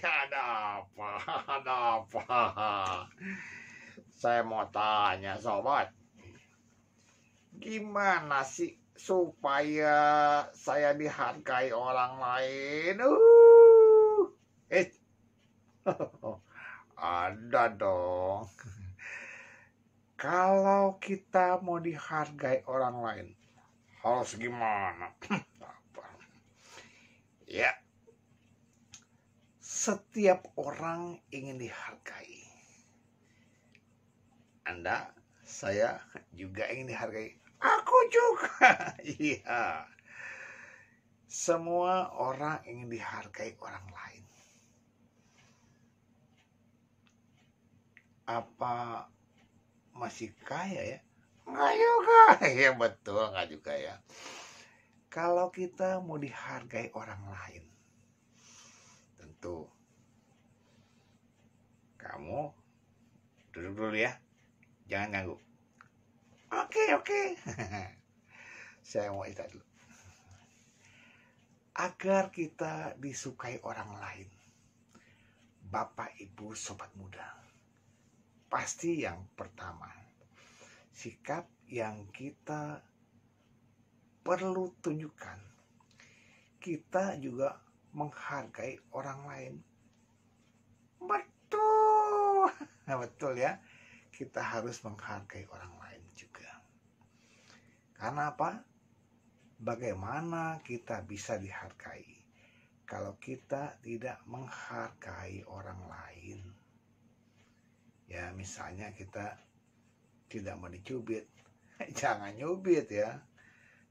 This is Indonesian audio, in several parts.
Ada apa? Ada apa? Saya mau tanya, sobat. Gimana sih supaya saya dihargai orang lain? Eh, ada dong. Kalau kita mau dihargai orang lain, harus gimana? Ya, setiap orang ingin dihargai. Anda, saya juga ingin dihargai. Aku juga. Iya. Semua orang ingin dihargai orang lain. Apa masih kaya ya? Enggak juga. Ya betul, enggak juga ya. Kalau kita mau dihargai orang lain, tentu kamu duduk dulu ya. Jangan ganggu. Oke. Saya mau istirahat dulu. Agar kita disukai orang lain, Bapak, Ibu, Sobat Muda, pasti yang pertama, sikap yang kita perlu tunjukkan, kita juga menghargai orang lain. Betul. Betul ya. Kita harus menghargai orang lain juga. Karena apa? Bagaimana kita bisa dihargai kalau kita tidak menghargai orang lain? Ya, misalnya kita tidak mau dicubit, jangan nyubit ya.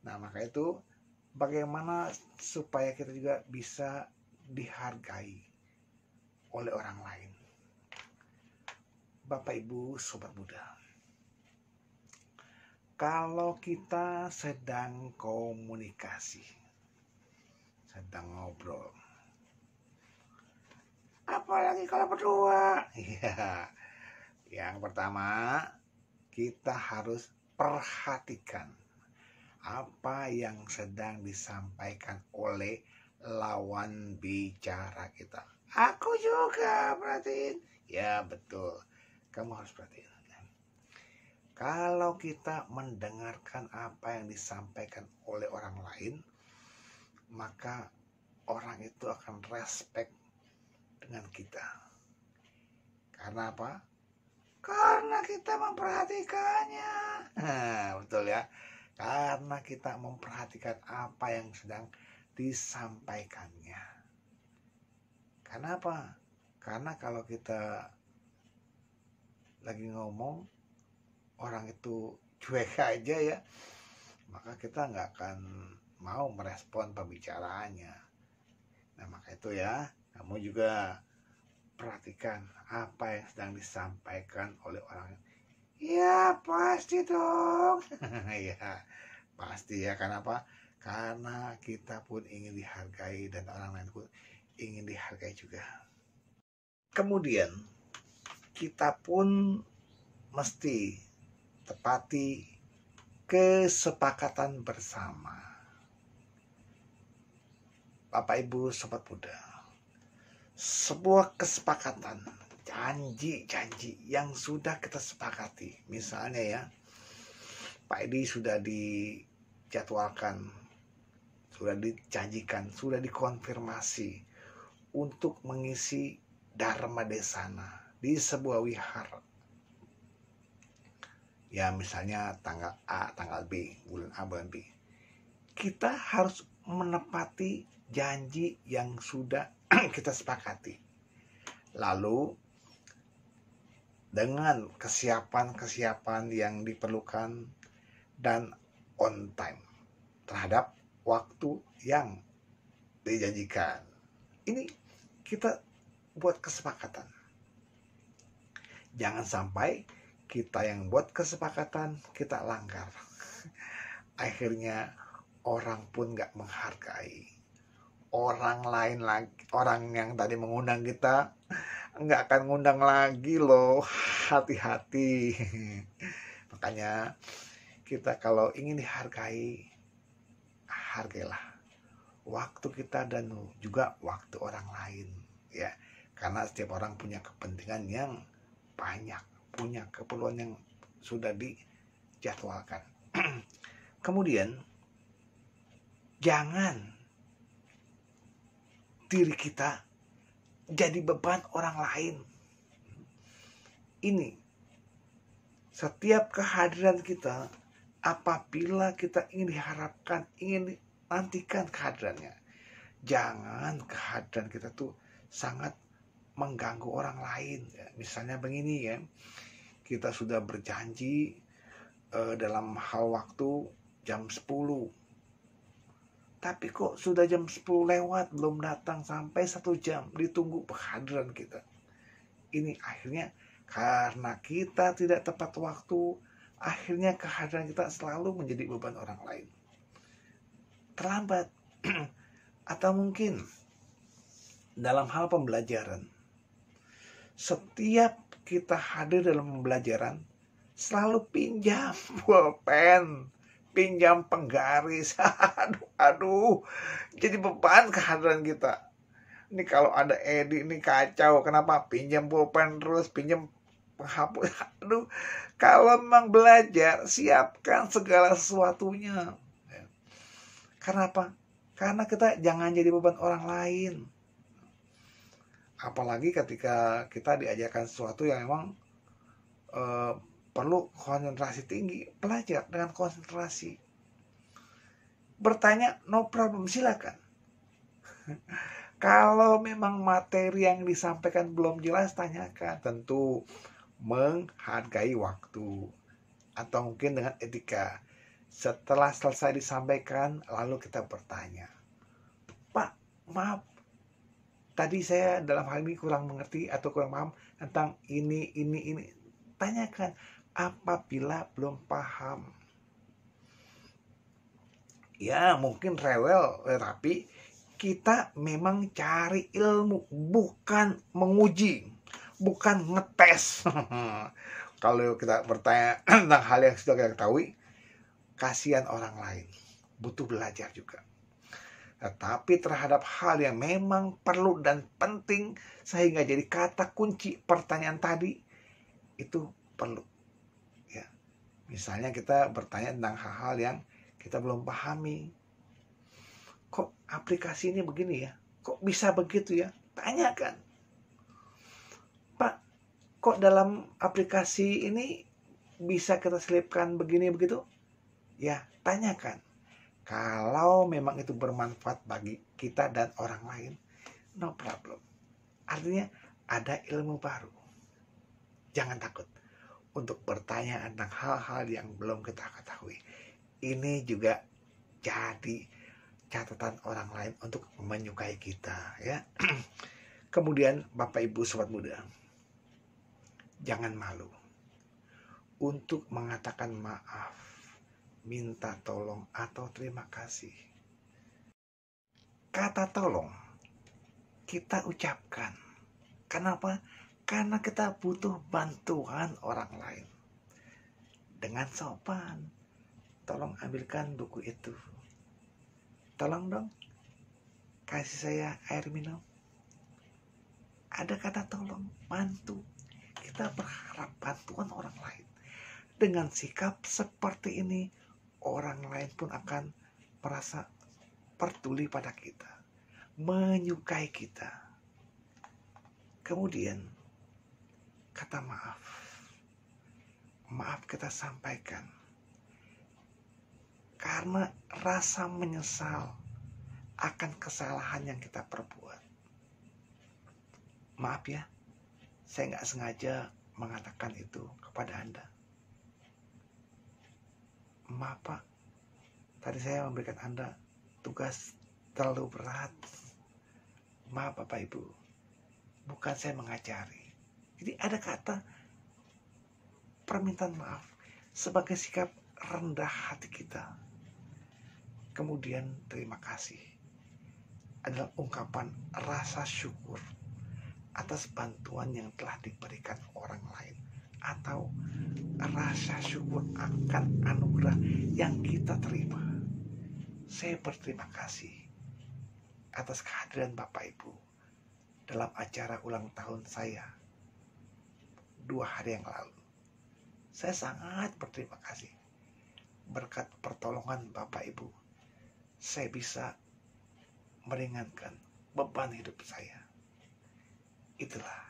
Nah, maka itu bagaimana supaya kita juga bisa dihargai oleh orang lain? Bapak, Ibu, Sobat Muda, kalau kita sedang komunikasi, sedang ngobrol, apalagi kalau berdua, ya, yang pertama kita harus perhatikan apa yang sedang disampaikan oleh lawan bicara kita. Aku juga perhatiin. Ya betul, kamu harus perhatiin. Kalau kita mendengarkan apa yang disampaikan oleh orang lain, maka orang itu akan respect dengan kita. Karena apa? Karena kita memperhatikannya. Betul ya. Karena kita memperhatikan apa yang sedang disampaikannya. Kenapa? Karena kalau kita lagi ngomong, orang itu cuek aja ya, maka kita nggak akan mau merespon pembicaraannya. Nah, maka itu ya, kamu juga perhatikan apa yang sedang disampaikan oleh orang. Ya pasti dong. Ya pasti ya. Kenapa? Karena kita pun ingin dihargai dan orang lain pun ingin dihargai juga. Kemudian kita pun mesti tepati kesepakatan bersama. Bapak, Ibu, Sobat Muda, sebuah kesepakatan, janji yang sudah kita sepakati. Misalnya ya, Pak Edi sudah dijadwalkan, sudah dijanjikan, sudah dikonfirmasi untuk mengisi Dharma Desana di sebuah wihara. Ya misalnya tanggal A, tanggal B, bulan A, bulan B. Kita harus menepati janji yang sudah kita sepakati. Lalu dengan kesiapan yang diperlukan dan on time terhadap waktu yang dijanjikan. Ini kita buat kesepakatan. Jangan sampai kita yang buat kesepakatan kita langgar. Akhirnya orang pun gak menghargai. Orang lain lagi, orang yang tadi mengundang kita gak akan ngundang lagi loh. Hati-hati. Makanya kita kalau ingin dihargai, hargailah waktu kita dan juga waktu orang lain ya. Karena setiap orang punya kepentingan yang banyak, punya keperluan yang sudah dijadwalkan. Kemudian, jangan diri kita jadi beban orang lain. Ini, setiap kehadiran kita, apabila kita ingin diharapkan, ingin nantikan kehadirannya, jangan kehadiran kita tuh sangat mengganggu orang lain. Misalnya begini ya, kita sudah berjanji dalam hal waktu jam 10, tapi kok sudah jam 10 lewat belum datang, sampai 1 jam ditunggu kehadiran kita. Ini akhirnya karena kita tidak tepat waktu, akhirnya kehadiran kita selalu menjadi beban orang lain. Terlambat. Atau mungkin dalam hal pembelajaran, setiap kita hadir dalam pembelajaran selalu pinjam pulpen, pinjam penggaris. aduh, jadi beban kehadiran kita. Ini kalau ada Edi ini kacau, kenapa pinjam pulpen terus, pinjam penghapus. Aduh, kalau memang belajar, siapkan segala sesuatunya. Kenapa? Karena kita jangan jadi beban orang lain. Apalagi ketika kita diajarkan sesuatu yang memang perlu konsentrasi tinggi. Belajar dengan konsentrasi. Bertanya, no problem, silakan. Kalau memang materi yang disampaikan belum jelas, tanyakan. Tentu menghargai waktu, atau mungkin dengan etika. Setelah selesai disampaikan, lalu kita bertanya, Pak, maaf, tadi saya dalam hal ini kurang mengerti atau kurang paham tentang ini. Tanyakan apabila belum paham. Ya, mungkin rewel, tapi kita memang cari ilmu, bukan menguji, bukan ngetes. Kalau kita bertanya tentang hal yang sudah kita ketahui, kasihan orang lain, butuh belajar juga. Tetapi terhadap hal yang memang perlu dan penting, sehingga jadi kata kunci pertanyaan tadi, itu perlu. Ya. Misalnya kita bertanya tentang hal-hal yang kita belum pahami. Kok aplikasi ini begini ya? Kok bisa begitu ya? Tanyakan. Pak, kok dalam aplikasi ini bisa kita selipkan begini begitu? Ya, tanyakan. Kalau memang itu bermanfaat bagi kita dan orang lain, no problem. Artinya ada ilmu baru. Jangan takut untuk bertanya tentang hal-hal yang belum kita ketahui. Ini juga jadi catatan orang lain untuk menyukai kita, ya. Kemudian Bapak Ibu Sobat Muda, jangan malu untuk mengatakan maaf, minta tolong, atau terima kasih. Kata tolong kita ucapkan. Kenapa? Karena kita butuh bantuan orang lain. Dengan sopan, tolong ambilkan buku itu. Tolong dong, kasih saya air minum. Ada kata tolong, bantu. Kita berharap bantuan orang lain. Dengan sikap seperti ini, orang lain pun akan merasa peduli pada kita, menyukai kita. Kemudian, kata maaf. Maaf kita sampaikan. Karena rasa menyesal akan kesalahan yang kita perbuat. Maaf ya, saya nggak sengaja mengatakan itu kepada Anda. Maaf Pak, tadi saya memberikan Anda tugas terlalu berat. Maaf Bapak Ibu, bukan saya mengajari. Jadi ada kata permintaan maaf sebagai sikap rendah hati kita. Kemudian terima kasih adalah ungkapan rasa syukur atas bantuan yang telah diberikan orang lain, atau rasa syukur akan anugerah yang kita terima. Saya berterima kasih atas kehadiran Bapak Ibu dalam acara ulang tahun saya 2 hari yang lalu. Saya sangat berterima kasih. Berkat pertolongan Bapak Ibu, saya bisa meringankan beban hidup saya. Itulah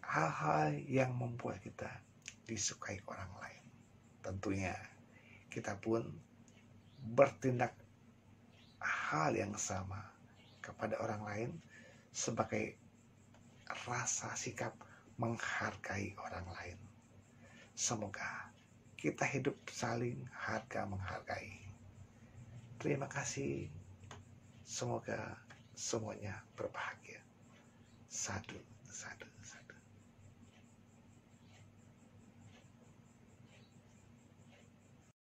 hal-hal yang membuat kita disukai orang lain. Tentunya kita pun bertindak hal yang sama kepada orang lain sebagai rasa sikap menghargai orang lain. Semoga kita hidup saling harga menghargai. Terima kasih. Semoga semuanya berbahagia. Sadu, sadu, sadu.